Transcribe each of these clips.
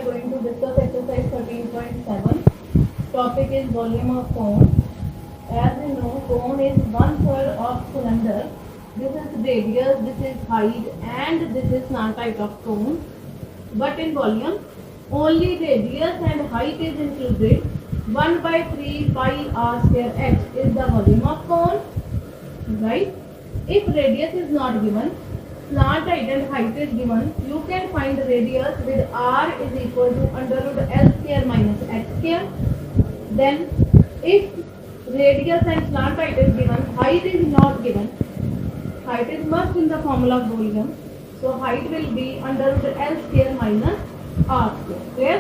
are going to discuss exercise 13.7. Topic is volume of cone. As we know, cone is 1/3 of cylinder. This is radius, this is height, and this is slant height of cone. But in volume, only radius and height is included. 1/3 pi r square h is the volume of cone. Right? If radius is not given, slant height and height is given, you can find radius with r is equal to under root l square minus h square. Then if radius and slant height is given, height is not given, height is must in the formula of volume, so height will be under root l square minus r square. Clear?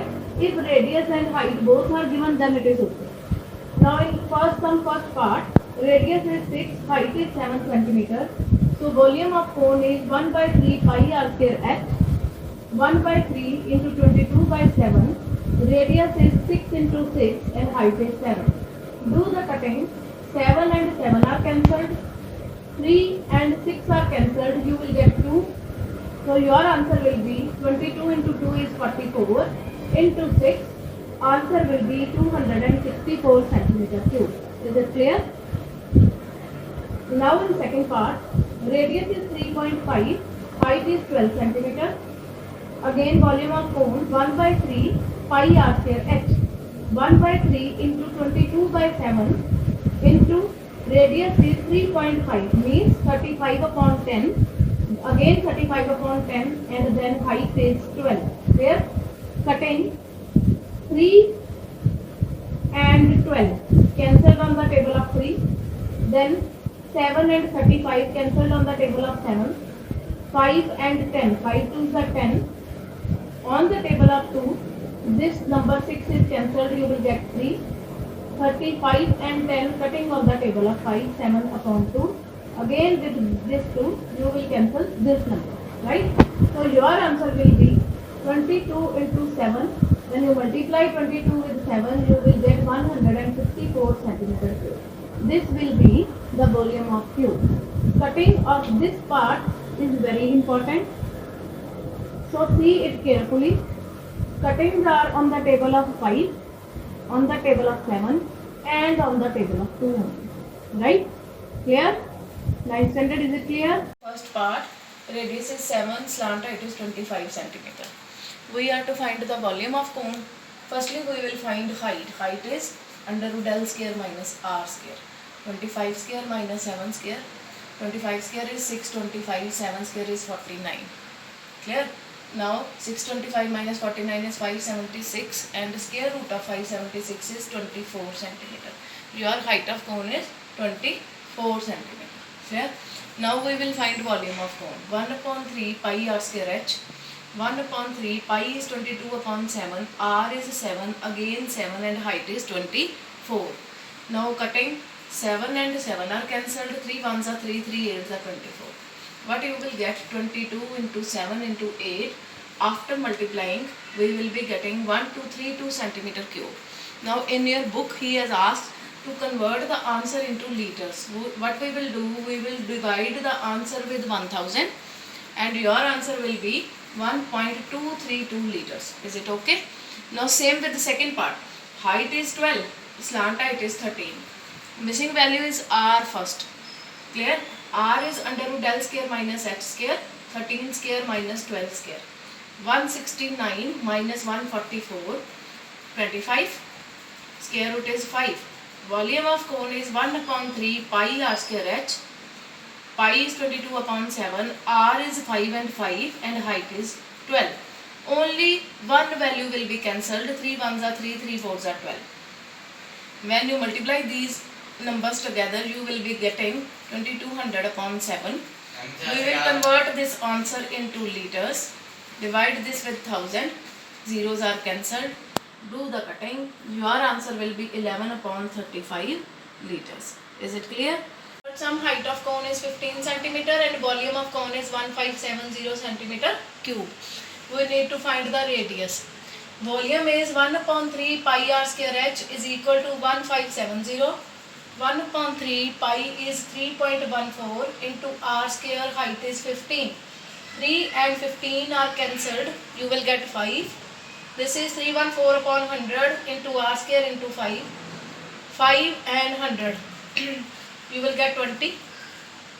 If radius and height both are given, then it is okay. Now in first part, radius is 6, height is 7 centimeter. So volume of cone is 1/3 pi r square h. 1/3 into 22/7. Radius is 6 into 6 and height is 7. Do the cutting. 7 and 7 are cancelled. 3 and 6 are cancelled. You will get 2. So your answer will be 22 into 2 is 44 into 6. Answer will be 264 centimeter cube. Is it clear? Now in second part, radius is 3.5, height is 12 centimeter. Again volume of cone 1/3 pi r square h. 1/3 into 22/7 into radius is 3.5 means 35 upon 10. Again 35 upon 10 and then height is 12. Here cutting 3 and 12 cancelled on the table of 3. Then 7 and 35 cancelled on the table of 7. 5 and 10, 5 2s are 10. On the table of 2, this number 6 is cancelled, you will get 3. 35 and 10 cutting on the table of 5, 7 upon 2. Again with this 2, you will cancel this number, right? So your answer will be 22 into 7. When you multiply 22 with 7, you will get 154 centimeter cube. This will be the volume of cube. Cutting of this part is very important. So see it carefully. Cuttings are on the table of 5, on the table of 7 and on the table of 2. Right? Clear? 9th standard, is it clear? First part, radius is 7, slant height is 25 centimeter. We are to find the volume of cone. Firstly, we will find height. Height is under root L square minus R square. 25 square minus 7 square. 25 square is 625, 7 square is 49. Clear? Now 625 minus 49 is 576 and square root of 576 is 24 centimeter. Your height of cone is 24 centimeter. Clear? Now we will find volume of cone. 1/3 pi r square h. 1/3 pi is 22 upon 7. R is 7, again 7 and height is 24. Now cutting 7 and 7 are cancelled. 3 1s are 3, 3 8s are 24. What you will get? 22 into 7 into 8. After multiplying, we will be getting 1232 centimeter cube. Now in your book, he has asked to convert the answer into liters. What we will do? We will divide the answer with 1000 and your answer will be 1.232 liters. Is it okay? Now same with the second part. Height is 12, slant height is 13. Missing value is r first. Clear? R is under root L square minus h square. 13 square minus 12 square. 169 minus 144. 25. Square root is 5. Volume of cone is 1/3 pi r square h. Pi is 22 upon 7. R is 5 and 5 and height is 12. Only one value will be cancelled. 3 1s are 3, 3 4s are 12. When you multiply these numbers together, you will be getting 2200 upon 7. We will convert this answer into liters. Divide this with 1000. Zeros are cancelled. Do the cutting. Your answer will be 11 upon 35 liters. Is it clear? Some height of cone is 15 centimeter and volume of cone is 1570 centimeter cube. We need to find the radius. Volume is 1/3 pi r square h is equal to 1570. 1/3 pi is 3.14 into r square, height is 15. 3 and 15 are cancelled. You will get 5. This is 314 upon 100 into r square into 5. 5 and 100. You will get 20.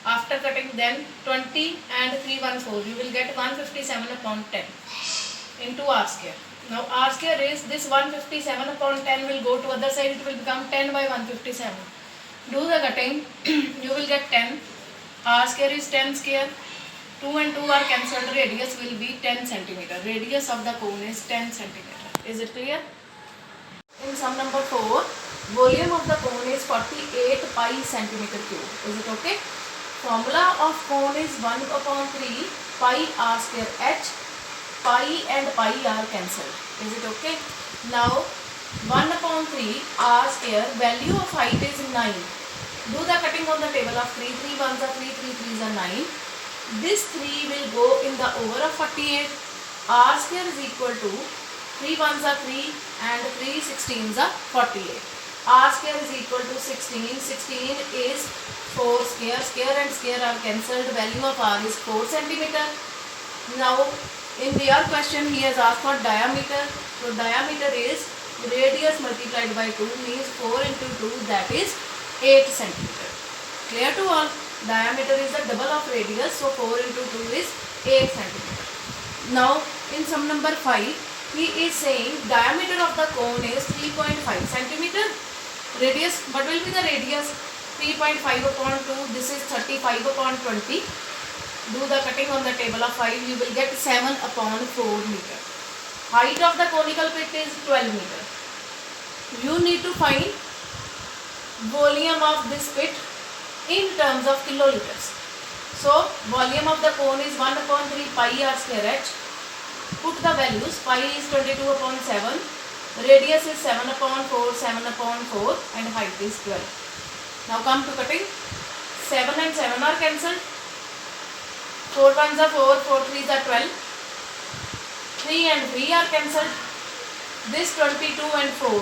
After cutting then 20 and 314. You will get 157 upon 10 into r square. Now r square is this 157 upon 10 will go to other side. It will become 10 by 157. Do the cutting. You will get 10. R square is 10 square. 2 and 2 are cancelled. Radius will be 10 centimeter. Radius of the cone is 10 centimeter. Is it clear? In sum number 4, volume of the cone is 48 pi centimeter cube. Is it okay? Formula of cone is 1 upon 3 pi r square h. Pi and pi are cancelled. Is it okay? Now 1 upon 3 r square, value of height is 9. Do the cutting on the table of 3. 3 ones are 3, 3 threes are 9. This 3 will go in the over of 48. R square is equal to 3 ones are 3 and 3 16s are 48. R square is equal to 16. 16 is 4 square. Square and square are cancelled. Value of R is 4 centimeter. Now in your question he has asked for diameter. So diameter is radius multiplied by 2 means 4 into 2, that is 8 centimeter. Clear to all? Diameter is the double of radius, so 4 into 2 is 8 centimeter. Now in sum number 5, he is saying diameter of the cone is 3.5 centimeter. Radius, what will be the radius? 3.5 upon 2, this is 35 upon 20. Do the cutting on the table of 5, you will get 7 upon 4 meter. Height of the conical pit is 12 meter. You need to find volume of this pit in terms of kiloliters. So volume of the cone is 1 upon 3 pi r square h. Put the values. Pi is 22 upon 7. Radius is 7 upon 4, 7 upon 4 and height is 12. Now come to cutting. 7 and 7 are cancelled. 4 ones are 4, 4 threes are 12. 3 and 3 are cancelled. This 22 and 4.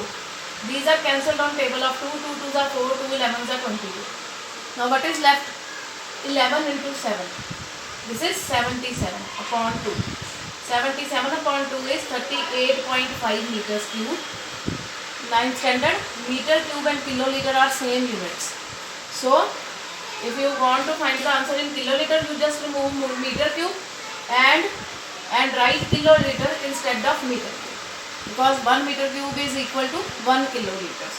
These are cancelled on table of 2, 2 twos are 4, 2 11s are 22. Now what is left? 11 into 7. This is 77 upon 2. 77 upon 2 is 38.5 meters cube. 9th standard, meter cube and kiloliter are same units. So if you want to find the answer in kiloliter, you just remove meter cube and write kiloliter instead of meter cube, because 1 meter cube is equal to 1 kiloliter.